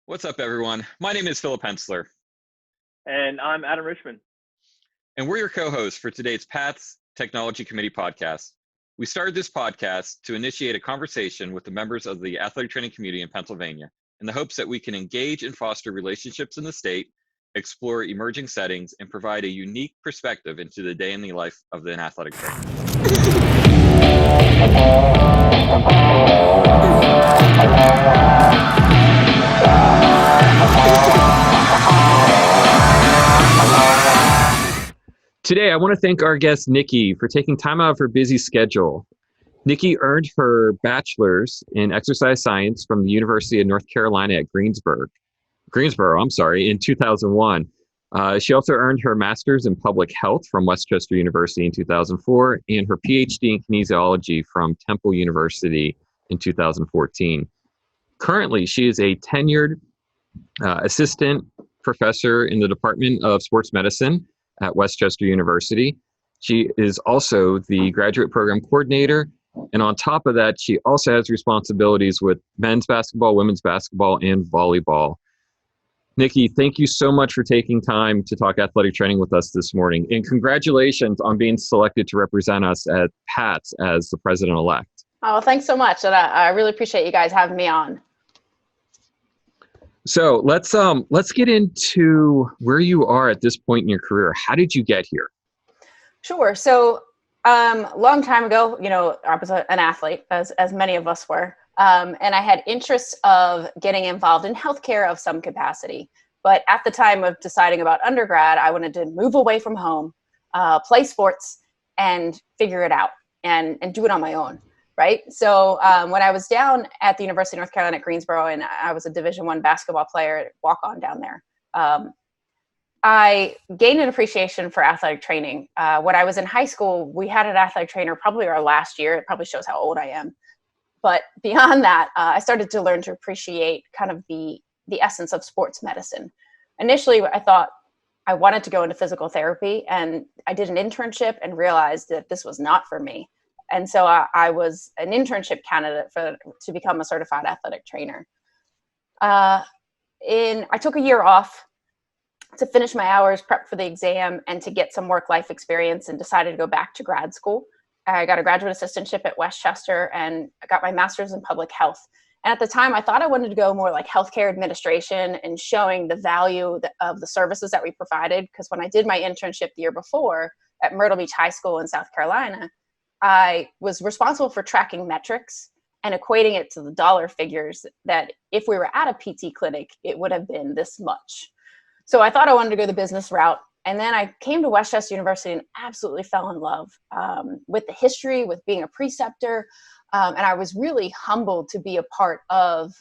What's up, everyone? My name is Philip Hensler, And I'm Adam Richmond. and we're your co-hosts for today's PATS Technology Committee podcast. We started this podcast to initiate a conversation with the members of the athletic training community in Pennsylvania in the hopes that we can engage and foster relationships in the state, explore emerging settings, and provide a unique perspective into the day in the life of an athletic trainer. Today, I want to thank our guest, Nicky, for taking time out of her busy schedule. Nicky earned her bachelor's in exercise science from the University of North Carolina at Greensboro, in 2001. She also earned her master's in public health from Westchester University in 2004 and her PhD in kinesiology from Temple University in 2014. Currently, she is a tenured assistant professor in the Department of Sports Medicine at Westchester University. She is also the graduate program coordinator. And on top of that, she also has responsibilities with men's basketball, women's basketball, and volleyball. Nicky, thank you so much for taking time to talk athletic training with us this morning. And congratulations on being selected to represent us at PATS as the president-elect. Oh, thanks so much. And I really appreciate you guys having me on. So let's get into where you are at this point in your career. How did you get here? Sure. So long time ago, I was an athlete, as many of us were. And I had interests of getting involved in healthcare of some capacity. But at the time of deciding about undergrad, I wanted to move away from home, play sports, and figure it out and do it on my own. Right. So when I was down at the University of North Carolina at Greensboro, and I was a Division I basketball player, walk on down there, I gained an appreciation for athletic training. When I was in high school, we had an athletic trainer probably our last year. It probably shows how old I am. But beyond that, I started to learn to appreciate kind of the essence of sports medicine. Initially, I thought I wanted to go into physical therapy, and I did an internship and realized that this was not for me. And so I was an internship candidate to become a certified athletic trainer. I took a year off to finish my hours, prep for the exam, and to get some work-life experience, and decided to go back to grad school. I got a graduate assistantship at Westchester, and I got my master's in public health. And at the time, I thought I wanted to go more like healthcare administration and showing the value of the services that we provided. Because when I did my internship the year before at Myrtle Beach High School in South Carolina, I was responsible for tracking metrics and equating it to the dollar figures that if we were at a PT clinic, it would have been this much. So I thought I wanted to go the business route. And then I came to Westchester University and absolutely fell in love with the history, with being a preceptor. And I was really humbled to be a part of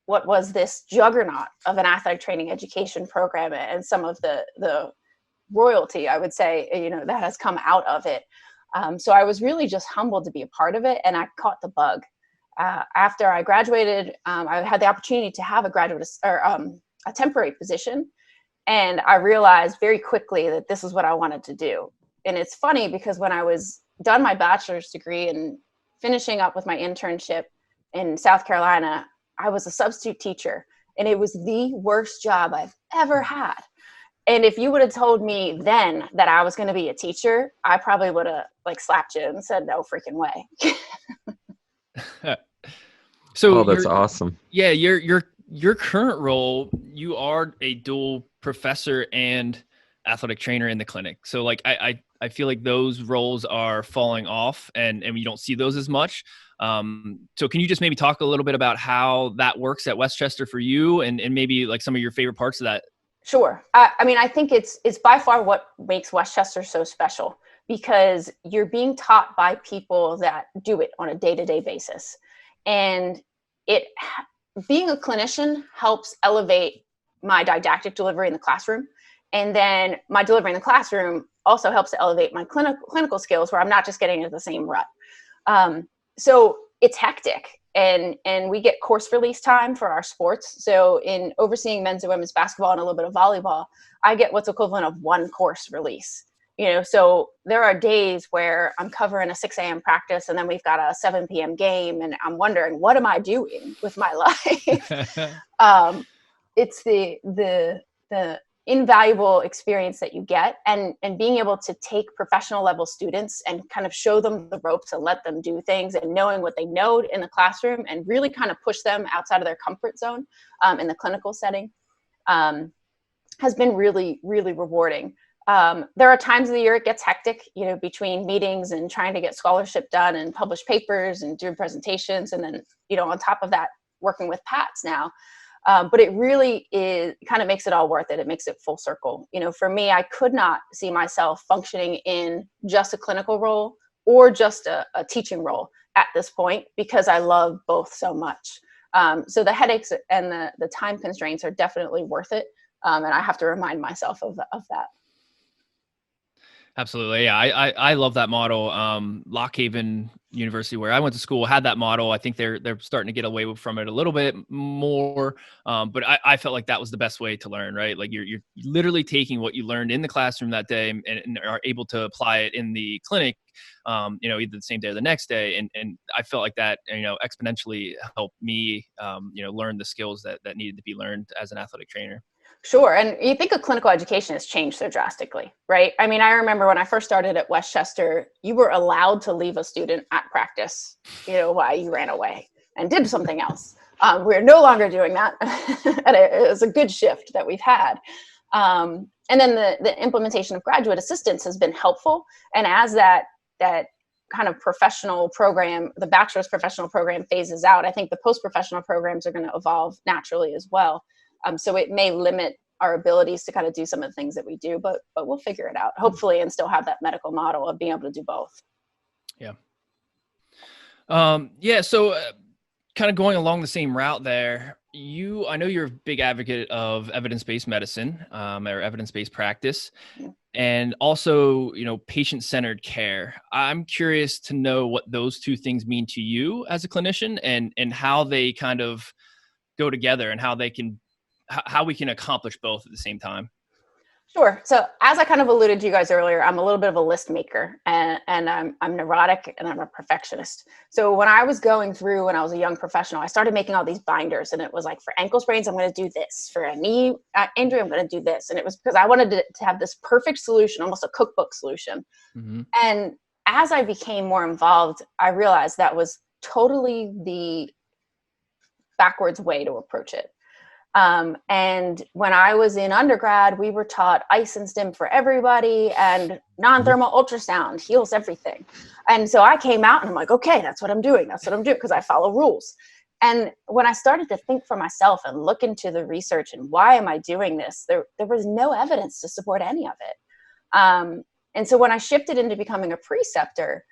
what was this juggernaut of an athletic training education program and some of the royalty, I would say, that has come out of it. So I was really just humbled to be a part of it, and I caught the bug. After I graduated, I had the opportunity to have a temporary position, and I realized very quickly that this is what I wanted to do. And it's funny because when I was done my bachelor's degree and finishing up with my internship in South Carolina, I was a substitute teacher, and it was the worst job I've ever had. And if you would have told me then that I was going to be a teacher, I probably would have slapped you and said, no freaking way. So that's awesome. Yeah. Your current role, you are a dual professor and athletic trainer in the clinic. So I feel like those roles are falling off and we don't see those as much. So can you just maybe talk a little bit about how that works at Westchester for you and maybe some of your favorite parts of that? Sure. I think it's by far what makes Westchester so special, because you're being taught by people that do it on a day-to-day basis. And being a clinician helps elevate my didactic delivery in the classroom. And then my delivery in the classroom also helps to elevate my clinical skills, where I'm not just getting into the same rut. So it's hectic. And we get course release time for our sports. So in overseeing men's and women's basketball and a little bit of volleyball, I get what's equivalent of one course release. So there are days where I'm covering a 6 a.m. practice, and then we've got a 7 p.m. game, and I'm wondering, what am I doing with my life? it's the invaluable experience that you get, and being able to take professional level students and kind of show them the ropes and let them do things, and knowing what they know in the classroom and really kind of push them outside of their comfort zone in the clinical setting has been really, really rewarding. There are times of the year it gets hectic, between meetings and trying to get scholarship done and publish papers and do presentations. And then, on top of that, working with PATS now. But it really kind of makes it all worth it. It makes it full circle. For me, I could not see myself functioning in just a clinical role or just a teaching role at this point, because I love both so much. So the headaches and the time constraints are definitely worth it. And I have to remind myself of that. Absolutely. Yeah. I love that model. Lock Haven University, where I went to school, had that model. I think they're starting to get away from it a little bit more. But I felt like that was the best way to learn, right? Like you're literally taking what you learned in the classroom that day and are able to apply it in the clinic, either the same day or the next day. And I felt like that, exponentially helped me, learn the skills that needed to be learned as an athletic trainer. Sure. And you think of clinical education has changed so drastically, right? I mean, I remember when I first started at Westchester, you were allowed to leave a student at practice, while you ran away and did something else. We're no longer doing that. And it's a good shift that we've had. And then the implementation of graduate assistants has been helpful. And as that kind of professional program, the bachelor's professional program phases out, I think the post-professional programs are going to evolve naturally as well. So it may limit our abilities to kind of do some of the things that we do, but we'll figure it out, hopefully, and still have that medical model of being able to do both. Yeah. So kind of going along the same route there, I know you're a big advocate of evidence-based medicine, or evidence-based practice, and also, patient-centered care. I'm curious to know what those two things mean to you as a clinician, and how they kind of go together, and how we can accomplish both at the same time. Sure. So as I kind of alluded to you guys earlier, I'm a little bit of a list maker, and I'm neurotic, and I'm a perfectionist. So when I was going through, when I was a young professional, I started making all these binders, and it was like, for ankle sprains, I'm going to do this. For a knee injury, I'm going to do this. And it was because I wanted to have this perfect solution, almost a cookbook solution. Mm-hmm. And as I became more involved, I realized that was totally the backwards way to approach it. And when I was in undergrad, we were taught ice and stim for everybody, and non-thermal ultrasound heals everything. And so I came out and I'm like, okay, that's what I'm doing. Because I follow rules. And when I started to think for myself and look into the research and why am I doing this, there was no evidence to support any of it. And so when I shifted into becoming a preceptor,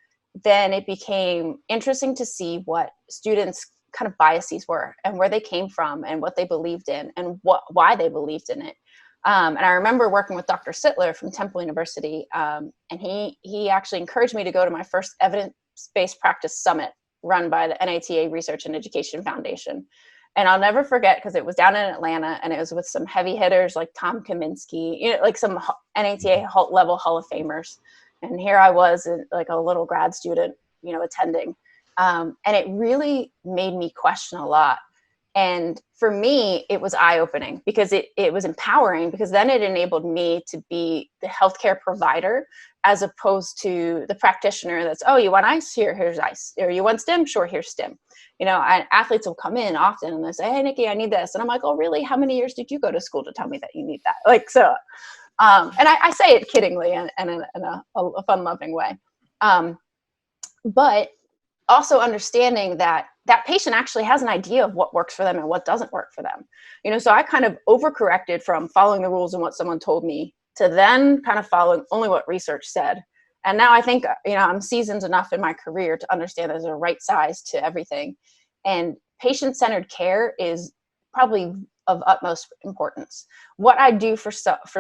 then it became interesting to see what students' kind of biases were, and where they came from, and what they believed in, and why they believed in it. And I remember working with Dr. Sittler from Temple University, and he actually encouraged me to go to my first evidence-based practice summit run by the NATA Research and Education Foundation. And I'll never forget, because it was down in Atlanta, and it was with some heavy hitters like Tom Kaminsky, like some NATA level Hall of Famers. And here I was, like a little grad student, attending. And it really made me question a lot. And for me, it was eye-opening, because it was empowering, because then it enabled me to be the healthcare provider, as opposed to the practitioner that's, oh, you want ice? Here's ice. Or you want stim? Sure, here's stim. Athletes will come in often and they say, hey, Nikki, I need this. And I'm like, oh, really? How many years did you go to school to tell me that you need that? Like, so, and I say it kiddingly and in a fun-loving way. But also understanding that patient actually has an idea of what works for them and what doesn't work for them. So I kind of overcorrected from following the rules and what someone told me to then kind of following only what research said. And now I think, I'm seasoned enough in my career to understand there's a right size to everything. And patient-centered care is probably of utmost importance. What I do for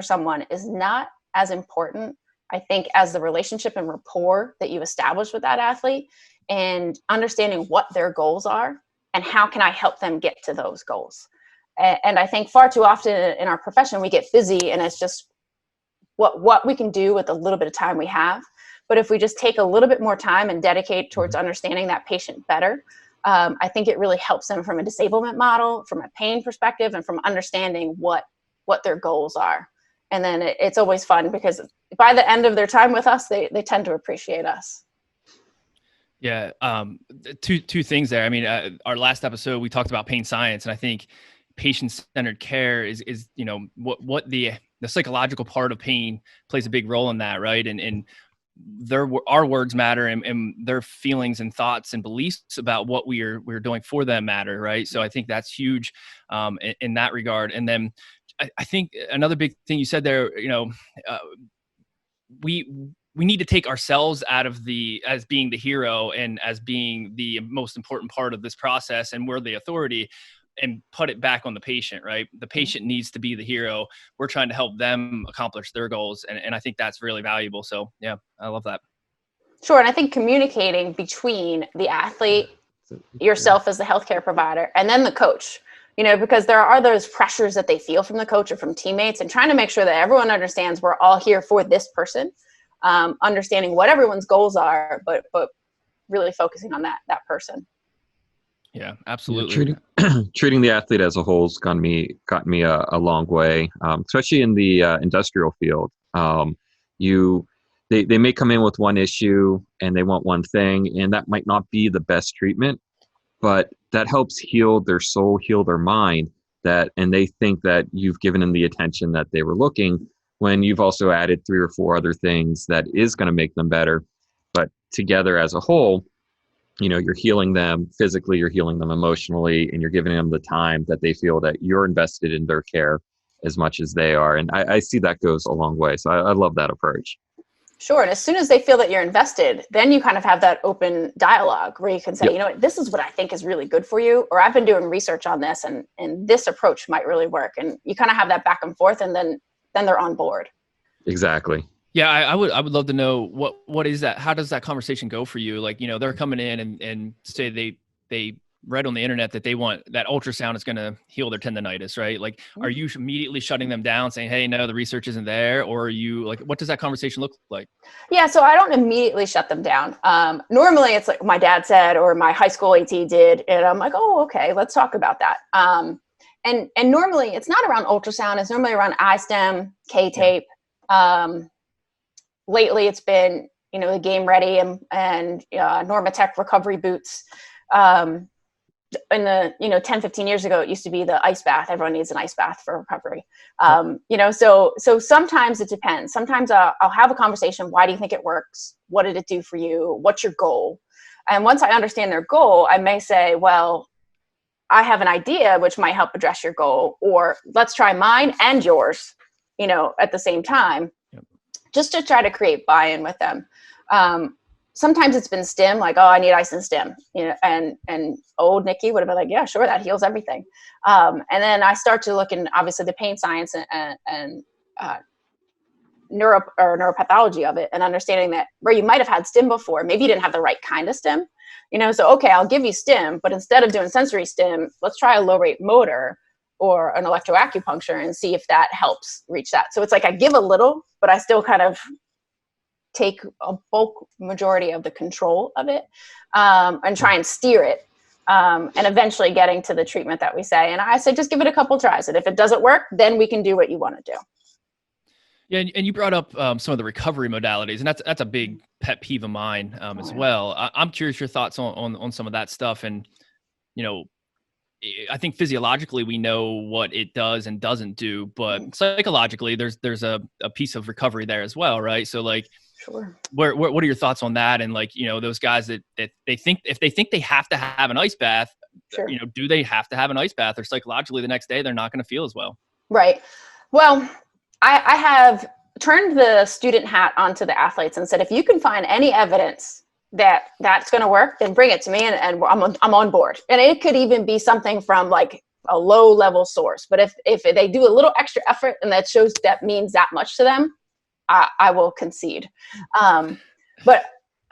someone is not as important, I think, as the relationship and rapport that you establish with that athlete, and understanding what their goals are and how can I help them get to those goals. And I think far too often in our profession, we get busy, and it's just what we can do with a little bit of time we have. But if we just take a little bit more time and dedicate towards understanding that patient better, I think it really helps them from a disablement model, from a pain perspective, and from understanding what their goals are. And then it's always fun because by the end of their time with us, they tend to appreciate us. Yeah. Two things there. I mean, our last episode, we talked about pain science, and I think patient-centered care is, what the psychological part of pain plays a big role in that. Right. And our words matter, and their feelings and thoughts and beliefs about what we're doing for them matter. Right. So I think that's huge, in that regard. And then I think another big thing you said there, we need to take ourselves out of as being the hero and as being the most important part of this process, and we're the authority, and put it back on the patient, right? The patient needs to be the hero. We're trying to help them accomplish their goals. And I think that's really valuable. So yeah, I love that. Sure. And I think communicating between the athlete, yourself as the healthcare provider, and then the coach, because there are those pressures that they feel from the coach or from teammates, and trying to make sure that everyone understands we're all here for this person, understanding what everyone's goals are, but really focusing on that person. Yeah, absolutely. Treating the athlete as a whole has gotten me a long way, especially in the industrial field. They may come in with one issue and they want one thing, and that might not be the best treatment, but that helps heal their soul, heal their mind, and they think that you've given them the attention that they were looking, when you've also added 3 or 4 other things that is going to make them better. But together as a whole, you're healing them physically, you're healing them emotionally, and you're giving them the time that they feel that you're invested in their care as much as they are. And I see that goes a long way. So I love that approach. Sure. And as soon as they feel that you're invested, then you kind of have that open dialogue where you can say, Yep. This is what I think is really good for you, or I've been doing research on this, and this approach might really work. And you kind of have that back and forth, and then they're on board. Exactly. Yeah, I would love to know what is that? How does that conversation go for you? Like, they're coming in and say they read on the internet that they want that ultrasound is going to heal their tendonitis, right? Like, are you immediately shutting them down, saying, "Hey, no, the research isn't there," or are you like, what does that conversation look like? Yeah, so I don't immediately shut them down. Normally, it's like my dad said or my high school AT did, and I'm like, oh, okay, let's talk about that. And normally, it's not around ultrasound; it's normally around iStem, K-tape. Yeah. Lately, it's been, the Game Ready and Normatec recovery boots. In the, 10, 15 years ago, it used to be the ice bath. Everyone needs an ice bath for recovery. So sometimes it depends. Sometimes I'll have a conversation. Why do you think it works? What did it do for you? What's your goal? And once I understand their goal, I may say, well, I have an idea which might help address your goal, or let's try mine and yours, at the same time. Just to try to create buy-in with them. Sometimes it's been stim, like, oh, I need ice and stim, and old Nicky would have been like, yeah, sure, that heals everything. And then I start to look in, obviously, the pain science and neuropathology of it, and understanding that where you might have had stim before, maybe you didn't have the right kind of stim. So, okay, I'll give you stim, but instead of doing sensory stim, let's try a low rate motor or an electroacupuncture and see if that helps reach that. So it's like I give a little, but I still kind of take a bulk majority of the control of it, and try and steer it, and eventually getting to the treatment that we say. And I say, just give it a couple tries. And if it doesn't work, then we can do what you want to do. Yeah, and you brought up some of the recovery modalities, and that's a big pet peeve of mine as well. I'm curious your thoughts on some of that stuff. And, I think physiologically we know what it does and doesn't do, but psychologically there's a piece of recovery there as well, right? So like, sure. What are your thoughts on that? And like, those guys that they think, if they think they have to have an ice bath, sure. Do they have to have an ice bath, or psychologically the next day they're not going to feel as well? Right. Well, I have turned the student hat onto the athletes and said, if you can find any evidence that that's going to work, then bring it to me, and I'm on board. And it could even be something from like a low level source. But if they do a little extra effort and that shows that means that much to them, I will concede. But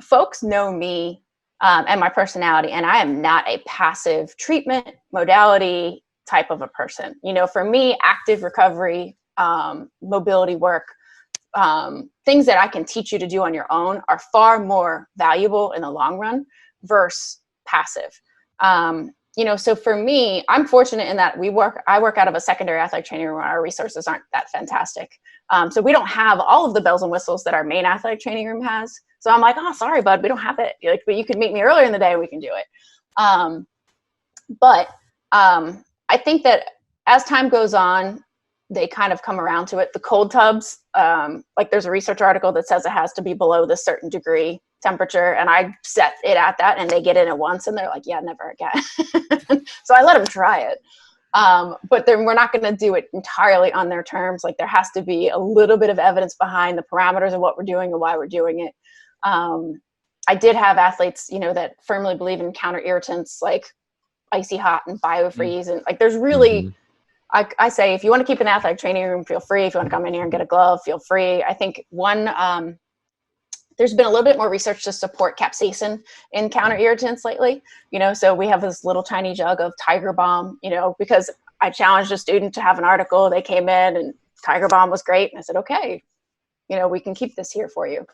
folks know me and my personality, and I am not a passive treatment modality type of a person. For me, active recovery, mobility work, things that I can teach you to do on your own are far more valuable in the long run versus passive. So for me, I'm fortunate in that I work out of a secondary athletic training room where our resources aren't that fantastic. So we don't have all of the bells and whistles that our main athletic training room has. So I'm like, oh, sorry, bud, we don't have it. Like, but you could meet me earlier in the day and we can do it. But I think that as time goes on, they kind of come around to it. The cold tubs, like there's a research article that says it has to be below this certain degree temperature, and I set it at that, and they get in it once and they're like, yeah, never again. So I let them try it. But then we're not going to do it entirely on their terms. Like there has to be a little bit of evidence behind the parameters of what we're doing and why we're doing it. I did have athletes, that firmly believe in counter irritants like icy hot and biofreeze. And like, there's really, I say, if you want to keep an athletic training room, feel free. If you want to come in here and get a glove, feel free. I think there's been a little bit more research to support capsaicin in counter irritants lately. So we have this little tiny jug of Tiger Balm, because I challenged a student to have an article. They came in and Tiger Balm was great. And I said, okay, we can keep this here for you.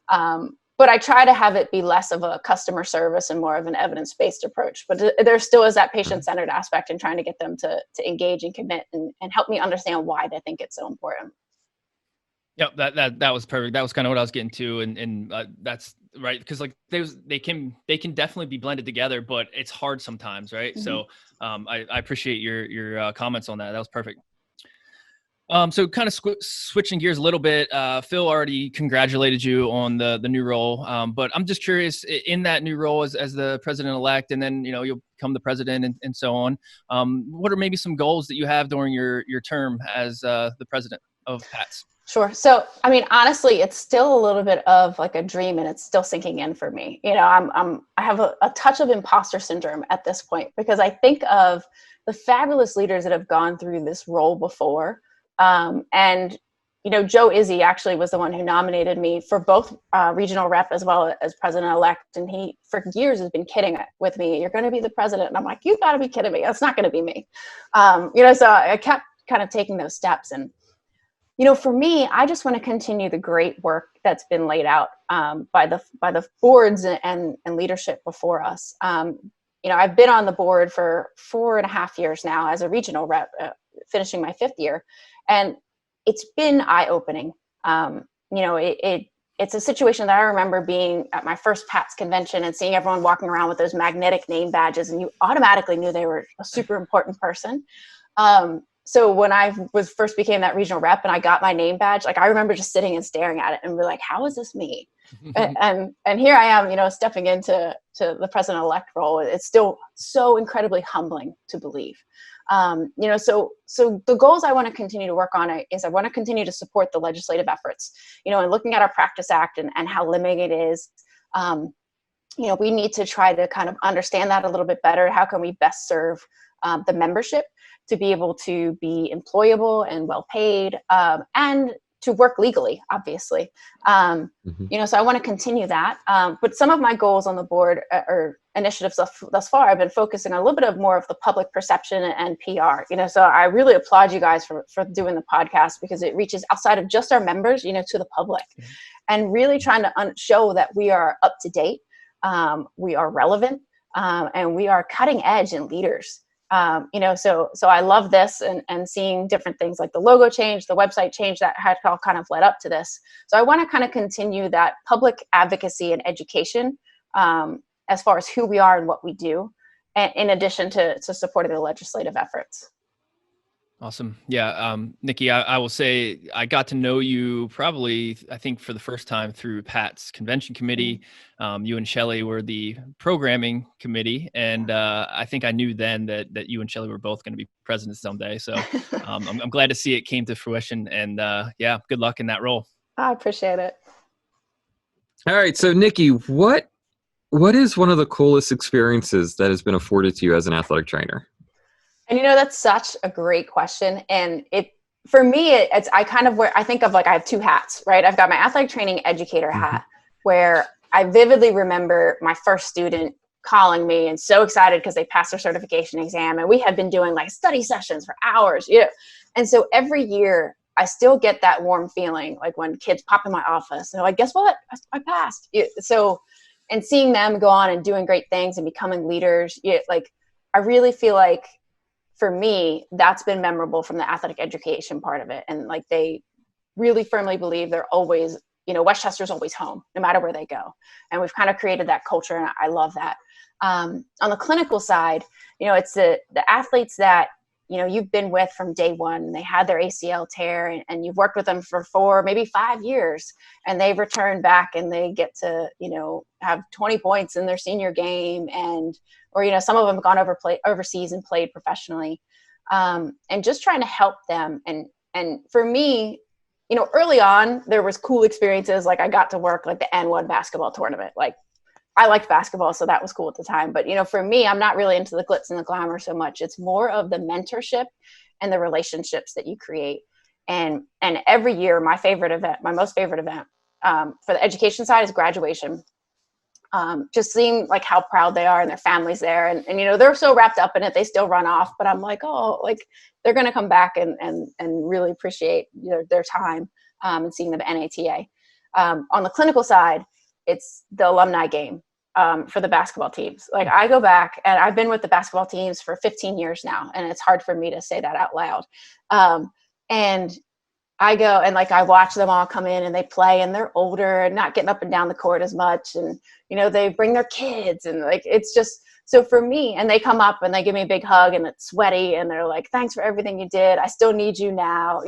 But I try to have it be less of a customer service and more of an evidence-based approach. But there still is that patient-centered aspect in trying to get them to engage and commit and help me understand why they think it's so important. Yep, that was perfect. That was kind of what I was getting to, and that's right, because like they can definitely be blended together, but it's hard sometimes, right? Mm-hmm. So I appreciate your comments on that. That was perfect. So kind of switching gears a little bit, Phil already congratulated you on the new role, but I'm just curious, in that new role as the president-elect, and then you'll become the president and so on, what are maybe some goals that you have during your term as the president of PATS? Sure. So, I mean, honestly, it's still a little bit of like a dream, and it's still sinking in for me. I have a touch of imposter syndrome at this point, because I think of the fabulous leaders that have gone through this role before. And Joe Izzy actually was the one who nominated me for both regional rep as well as president-elect. And he, for years, has been kidding with me. You're going to be the president. And I'm like, you've got to be kidding me. That's not going to be me. So I kept kind of taking those steps. And, for me, I just want to continue the great work that's been laid out by the boards and leadership before us. I've been on the board for 4.5 years now as a regional rep, finishing my 5th year. And it's been eye-opening. It's a situation that I remember being at my first PATS convention and seeing everyone walking around with those magnetic name badges, and you automatically knew they were a super important person. So when I first became that regional rep and I got my name badge, like I remember just sitting and staring at it and be like, how is this me? and here I am, stepping into the president-elect role. It's still so incredibly humbling to believe. So the goals I want to continue to work on is I want to continue to support the legislative efforts, and looking at our Practice Act and how limiting it is. We need to try to kind of understand that a little bit better. How can we best serve the membership to be able to be employable and well paid, and to work legally, obviously. So I want to continue that. But some of my goals on the board or initiatives thus far, I've been focusing on a little bit of more of the public perception and PR. So I really applaud you guys for doing the podcast, because it reaches outside of just our members, to the public, and really trying to show that we are up to date, we are relevant, and we are cutting edge and leaders. So I love this and seeing different things like the logo change, the website change that had all kind of led up to this. So I want to kind of continue that public advocacy and education as far as who we are and what we do, and in addition to supporting the legislative efforts. Awesome. Yeah. Nicky, I will say I got to know you probably, I think, for the first time through Pat's convention committee. You and Shelley were the programming committee. And I think I knew then that you and Shelley were both going to be presidents someday. So I'm glad to see it came to fruition. And yeah, good luck in that role. I appreciate it. All right. So Nicky, what is one of the coolest experiences that has been afforded to you as an athletic trainer? And that's such a great question. And for me, I think of like, I have 2 hats, right? I've got my athletic training educator hat, where I vividly remember my first student calling me and so excited because they passed their certification exam. And we had been doing like study sessions for hours. And so every year I still get that warm feeling, like when kids pop in my office and they're like, guess what? I passed. So and seeing them go on and doing great things and becoming leaders, like I really feel like for me, that's been memorable from the athletic education part of it. And like, they really firmly believe they're always, Westchester's always home, no matter where they go. And we've kind of created that culture, and I love that. On the clinical side, it's the athletes that, you've been with from day one, and they had their ACL tear, and you've worked with them for 4, maybe 5 years, and they've returned back and they get to, have 20 points in their senior game, or some of them have gone overseas and played professionally, and just trying to help them. And for me, early on, there was cool experiences. Like I got to work like the N1 basketball tournament. Like I liked basketball, so that was cool at the time. But, for me, I'm not really into the glitz and the glamour so much. It's more of the mentorship and the relationships that you create. And every year, my most favorite event for the education side is graduation. Just seeing like how proud they are and their families there. And they're so wrapped up in it, they still run off. But I'm like, oh, like they're going to come back and really appreciate their time and seeing the NATA. On the clinical side, it's the alumni game for the basketball teams. Like I go back, and I've been with the basketball teams for 15 years now, and it's hard for me to say that out loud. And I go and like I watch them all come in and they play, and they're older and not getting up and down the court as much, and they bring their kids, and like it's just so for me. And they come up and they give me a big hug, and it's sweaty, and they're like, "Thanks for everything you did. I still need you now."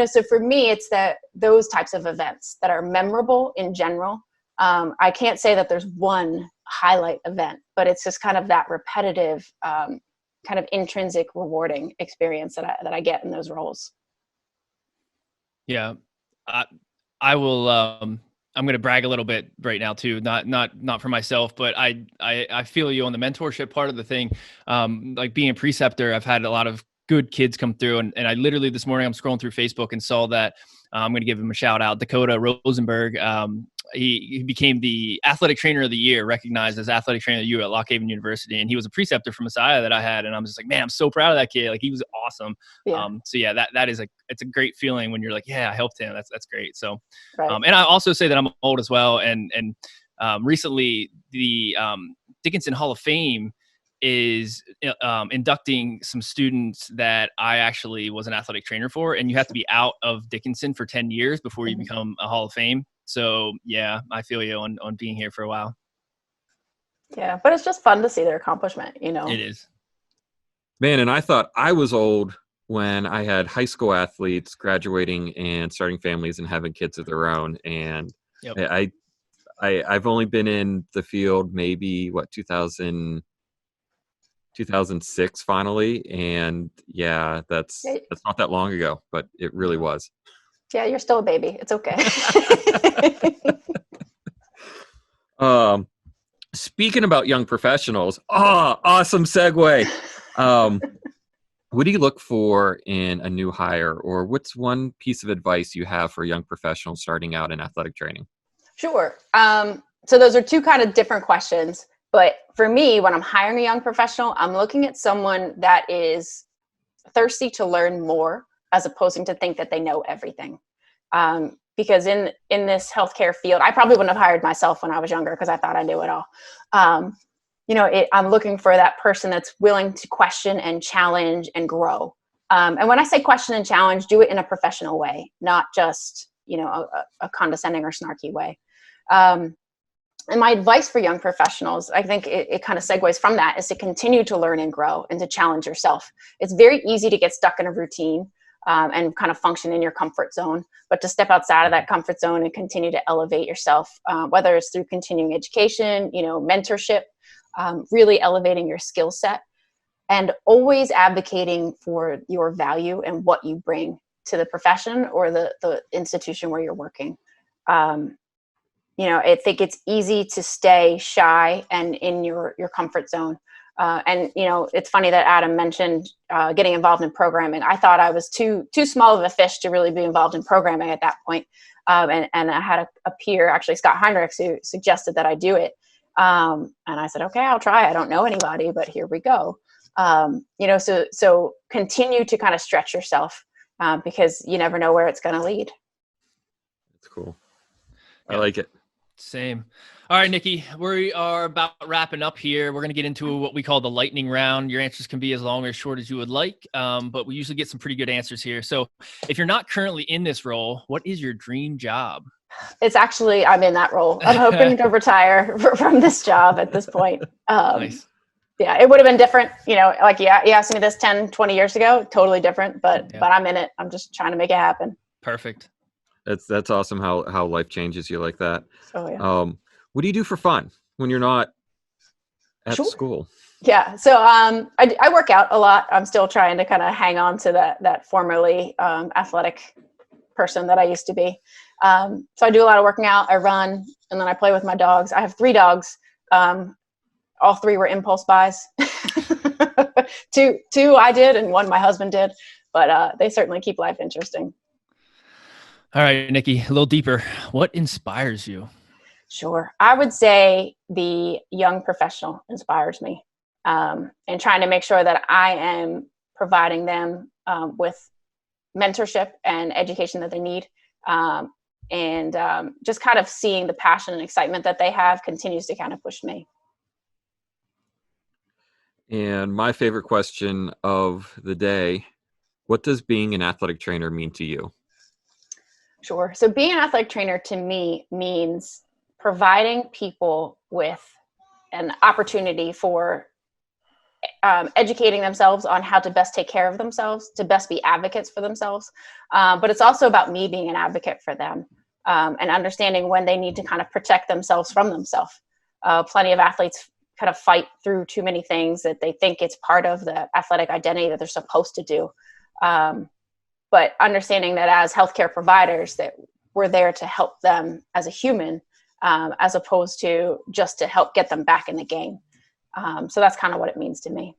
So for me, it's those types of events that are memorable in general. I can't say that there's one highlight event, but it's just kind of that repetitive, kind of intrinsic rewarding experience that I get in those roles. Yeah, I will. I'm going to brag a little bit right now too. Not for myself, but I feel you on the mentorship part of the thing. Like being a preceptor, I've had a lot of good kids come through, and I literally this morning I'm scrolling through Facebook and saw that I'm going to give him a shout out. Dakota Rosenberg. He became the athletic trainer of the year, recognized as athletic trainer of the year at Lock Haven University. And he was a preceptor for Messiah that I had. And I'm just like, man, I'm so proud of that kid. Like he was awesome. Yeah. So yeah, that is it's a great feeling when you're like, yeah, I helped him. That's great. So, Right. And I also say that I'm old as well. And recently the Dickinson Hall of Fame is inducting some students that I actually was an athletic trainer for, and you have to be out of Dickinson for 10 years before you become a Hall of Fame. So yeah, I feel you on being here for a while. Yeah, but it's just fun to see their accomplishment, It is. Man, and I thought I was old when I had high school athletes graduating and starting families and having kids of their own. And yep. I've only been in the field maybe 2006 finally, and yeah, that's not that long ago, but it really was. Yeah, you're still a baby. It's okay. Speaking about young professionals, awesome segue. What do you look for in a new hire, or what's one piece of advice you have for young professionals starting out in athletic training? Sure. So those are two kind of different questions. But for me, when I'm hiring a young professional, I'm looking at someone that is thirsty to learn more, as opposed to think that they know everything. Because in this healthcare field, I probably wouldn't have hired myself when I was younger because I thought I knew it all. I'm looking for that person that's willing to question and challenge and grow. And when I say question and challenge, do it in a professional way, not just, a condescending or snarky way. And my advice for young professionals, I think it kind of segues from that, is to continue to learn and grow and to challenge yourself. It's very easy to get stuck in a routine and kind of function in your comfort zone, but to step outside of that comfort zone and continue to elevate yourself, whether it's through continuing education, mentorship, really elevating your skill set, and always advocating for your value and what you bring to the profession or the institution where you're working. I think it's easy to stay shy and in your comfort zone. And it's funny that Adam mentioned getting involved in programming. I thought I was too small of a fish to really be involved in programming at that point. And I had a peer, actually Scott Heinrichs, who suggested that I do it. And I said, okay, I'll try. I don't know anybody, but here we go. So continue to kind of stretch yourself because you never know where it's going to lead. That's cool. I like it. Same. All right, Nikki, we are about wrapping up here. We're going to get into what we call the lightning round. Your answers can be as long or as short as you would like, but we usually get some pretty good answers here. So if you're not currently in this role, what is your dream job? It's actually, I'm in that role. I'm hoping to retire from this job at this point. Nice. Yeah, it would have been different. You asked me this 10, 20 years ago, totally different, but I'm in it. I'm just trying to make it happen. Perfect. That's awesome how life changes you like that. So, yeah. What do you do for fun when you're not at school? Yeah. So I work out a lot. I'm still trying to kind of hang on to that formerly athletic person that I used to be. So I do a lot of working out. I run, and then I play with my dogs. I have 3 dogs. All 3 were impulse buys. two I did, and 1 my husband did. But they certainly keep life interesting. All right, Nikki, a little deeper. What inspires you? Sure. I would say the young professional inspires me, and trying to make sure that I am providing them with mentorship and education that they need. And just kind of seeing the passion and excitement that they have continues to kind of push me. And my favorite question of the day, what does being an athletic trainer mean to you? Sure. So being an athletic trainer to me means providing people with an opportunity for educating themselves on how to best take care of themselves, to best be advocates for themselves. But it's also about me being an advocate for them, and understanding when they need to kind of protect themselves from themselves. Plenty of athletes kind of fight through too many things that they think it's part of the athletic identity that they're supposed to do. But understanding that as healthcare providers, that we're there to help them as a human, as opposed to just to help get them back in the game. So that's kind of what it means to me.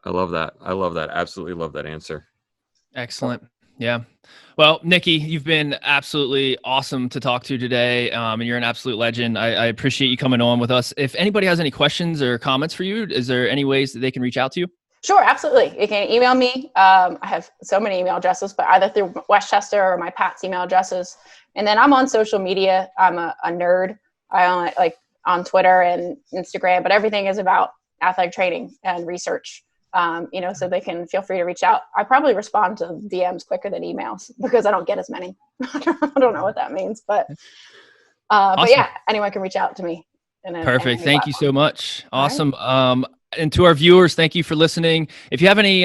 I love that. Absolutely love that answer. Excellent. Yeah. Well, Nikki, you've been absolutely awesome to talk to today. And you're an absolute legend. I appreciate you coming on with us. If anybody has any questions or comments for you, is there any ways that they can reach out to you? Sure, absolutely. You can email me. I have so many email addresses, but either through Westchester or my Pat's email addresses. And then I'm on social media. I'm a nerd. I own like on Twitter and Instagram, but everything is about athletic training and research. So they can feel free to reach out. I probably respond to DMs quicker than emails because I don't get as many. I don't know what that means, but awesome. But yeah, anyone can reach out to me. Perfect. Thank you so much. Awesome. Right. And to our viewers, thank you for listening. If you have any,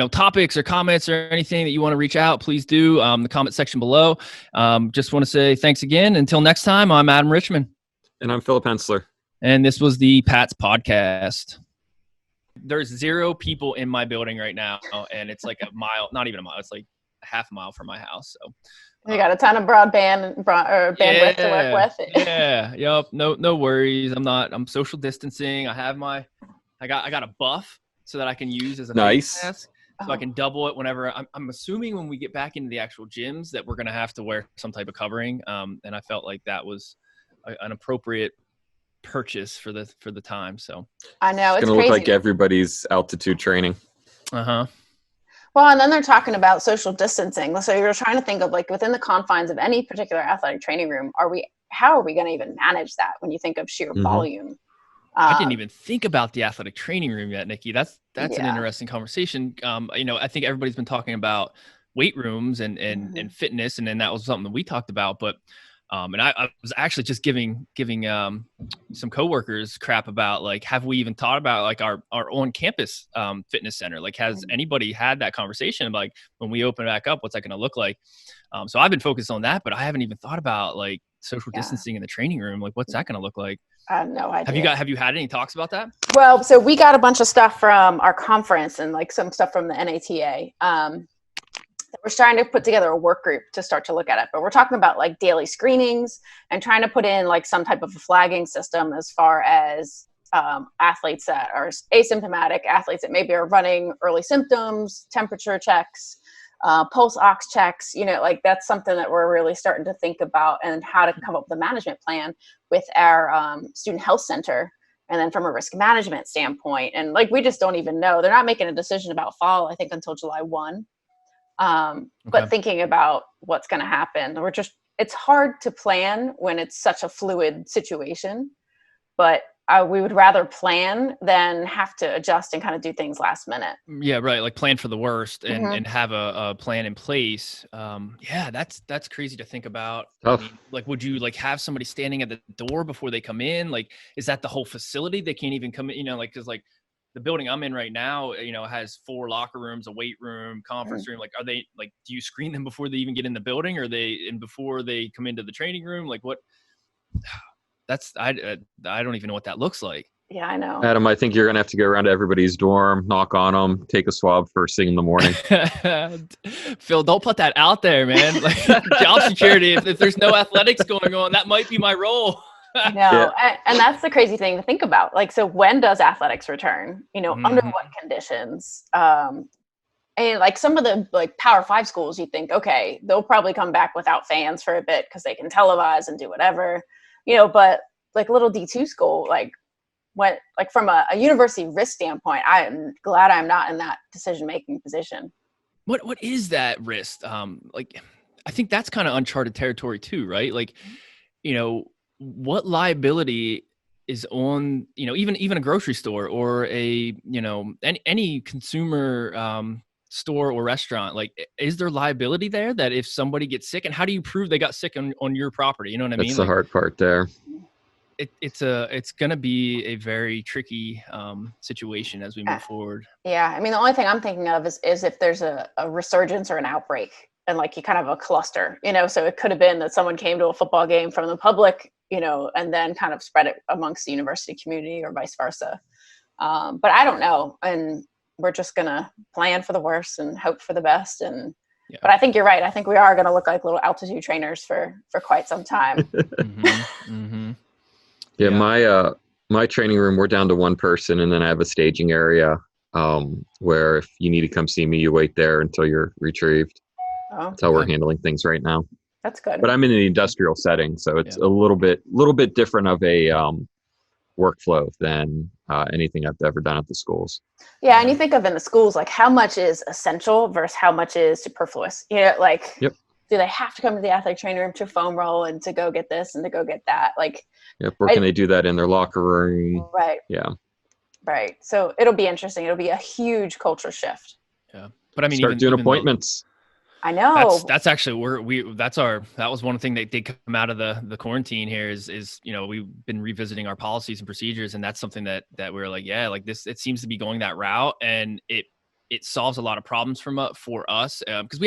topics or comments or anything that you want to reach out, please do the comment section below. Just want to say thanks again. Until next time, I'm Adam Richmond. And I'm Philip Hensler. And this was the Pat's Podcast. There's 0 people in my building right now, and it's like a mile, not even a mile. It's like a half a mile from my house. So you got a ton of bandwidth to work with. Yeah. Yep. No worries. I'm social distancing. I got a buff so that I can use as a face mask. So I can double it whenever I'm assuming when we get back into the actual gyms that we're going to have to wear some type of covering. And I felt like that was an appropriate purchase for the time. So I know it's going to look like everybody's altitude training. Uh-huh. Well, and then they're talking about social distancing. So you're trying to think of like within the confines of any particular athletic training room, how are we going to even manage that when you think of sheer volume? I didn't even think about the athletic training room yet, Nikki. That's an interesting conversation. I think everybody's been talking about weight rooms and fitness, and then that was something that we talked about. But and I was actually just giving some coworkers crap about like, have we even thought about like our on campus fitness center? Like, has anybody had that conversation about like when we open back up, what's that going to look like? So I've been focused on that, but I haven't even thought about like social distancing in the training room. Like, what's that going to look like? I have no idea. Have you had any talks about that? Well, so we got a bunch of stuff from our conference and like some stuff from the NATA. We're trying to put together a work group to start to look at it, but we're talking about like daily screenings and trying to put in like some type of a flagging system as far as athletes that are asymptomatic, athletes that maybe are running early symptoms, temperature checks, pulse ox checks, like that's something that we're really starting to think about and how to come up with a management plan with our student health center. And then from a risk management standpoint, and like, we just don't even know. They're not making a decision about fall, I think, until July 1. But thinking about what's going to happen, it's hard to plan when it's such a fluid situation, but we would rather plan than have to adjust and kind of do things last minute. Yeah, right. Like plan for the worst and Mhm. and have a plan in place. Yeah, that's crazy to think about. Tough. I mean, like, would you like have somebody standing at the door before they come in? Like, is that the whole facility? They can't even come in, like, cause like the building I'm in right now, has 4 locker rooms, a weight room, conference room. Like, are they like, do you screen them before they even get in the building, or before they come into the training room? Like what? I don't even know what that looks like. Yeah, I know. Adam, I think you're going to have to go around to everybody's dorm, knock on them, take a swab first thing in the morning. Phil, don't put that out there, man. Like job security, if there's no athletics going on, that might be my role. I know. And that's the crazy thing to think about. Like, so when does athletics return? Under what conditions? And like some of the like Power 5 schools, you think, okay, they'll probably come back without fans for a bit because they can televise and do whatever, but like little D2 school, like from a university risk standpoint, I am glad I'm not in that decision-making position. What is that risk? Like, I think that's kind of uncharted territory too, right? Like, what liability is on, even a grocery store or any consumer store or restaurant? Like, is there liability there that if somebody gets sick, and how do you prove they got sick on your property? You know what I mean? That's the hard part there. It's going to be a very tricky situation as we move forward. Yeah. I mean, the only thing I'm thinking of is if there's a resurgence or an outbreak and like you kind of have a cluster, so it could have been that someone came to a football game from the public, and then kind of spread it amongst the university community or vice versa. But I don't know. And we're just going to plan for the worst and hope for the best. But I think you're right. I think we are going to look like little altitude trainers for quite some time. Yeah, my training room, we're down to one person, and then I have a staging area where if you need to come see me, you wait there until you're retrieved. Oh, That's how we're handling things right now. that's good. But I'm in an industrial setting, so it's a little bit different of a workflow than anything I've ever done at the schools. Yeah, and you think of in the schools, like how much is essential versus how much is superfluous. Do they have to come to the athletic training room to foam roll and to go get this and to go get that? Like, or can they do that in their locker room? Right. Yeah. Right. So it'll be interesting. It'll be a huge culture shift. Yeah. But I mean, start doing appointments. I know. That's actually that was one thing that did come out of the quarantine here is we've been revisiting our policies and procedures, and that's something that we're like, yeah, like this, it seems to be going that route, and it solves a lot of problems for us because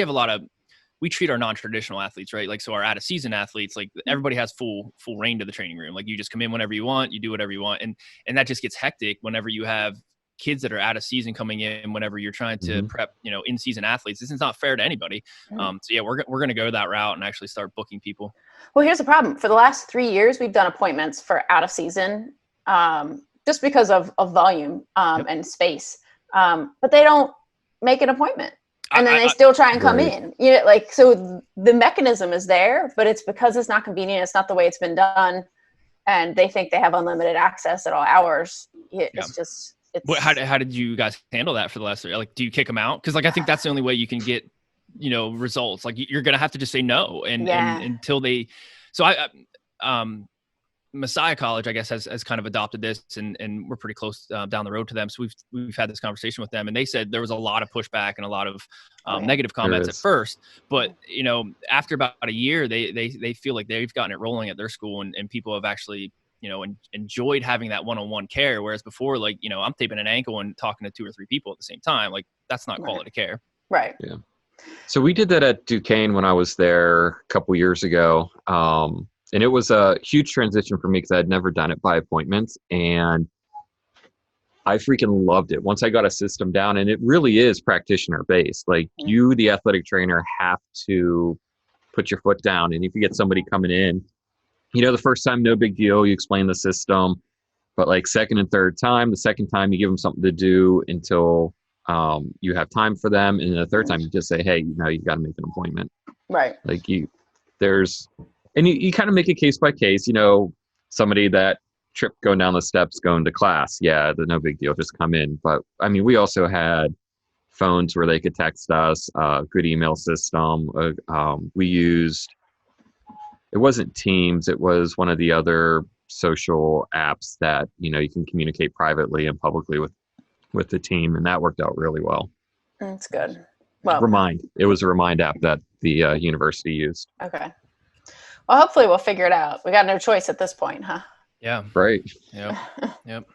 we treat our non-traditional athletes, right? Like, so our out of season athletes, like everybody has full reign to the training room. Like you just come in whenever you want, you do whatever you want. And that just gets hectic whenever you have kids that are out of season coming in, whenever you're trying to prep, in season athletes. This is not fair to anybody. So yeah, we're going to go that route and actually start booking people. Well, here's the problem. For the last 3 years, we've done appointments for out of season just because of volume and space. But they don't make an appointment. And then they still try and come in. So the mechanism is there, but it's because it's not convenient. It's not the way it's been done. And they think they have unlimited access at all hours. How did you guys handle that for the last 3 years? Like, do you kick them out? Because I think that's the only way you can get, results. Like you're going to have to just say no. And until they, so Messiah College, I guess, has kind of adopted this, and we're pretty close down the road to them. So we've had this conversation with them, and they said there was a lot of pushback and a lot of negative comments at first. But after about a year, they feel like they've gotten it rolling at their school, and people have actually enjoyed having that one-on-one care. Whereas before, like I'm taping an ankle and talking to 2 or 3 people at the same time. Like that's not quality care. Right. Yeah. So we did that at Duquesne when I was there a couple years ago. And it was a huge transition for me because I had never done it by appointments, and I freaking loved it once I got a system down. And it really is practitioner based. Like you, the athletic trainer, have to put your foot down. And if you get somebody coming in, the first time, no big deal. You explain the system, but like second and third time, the second time you give them something to do until you have time for them. And the third time you just say, hey, you got to make an appointment. Right. Like and you kind of make it case by case, somebody that tripped going down the steps going to class. Yeah, no big deal. Just come in. But I mean, we also had phones where they could text us, good email system. We used it wasn't Teams. It was one of the other social apps that, you can communicate privately and publicly with the team. And that worked out really well. That's good. Well, Remind. It was a Remind app that the university used. okay. Well, hopefully we'll figure it out. We got no choice at this point, huh? Yeah. Right. Yep. Yep.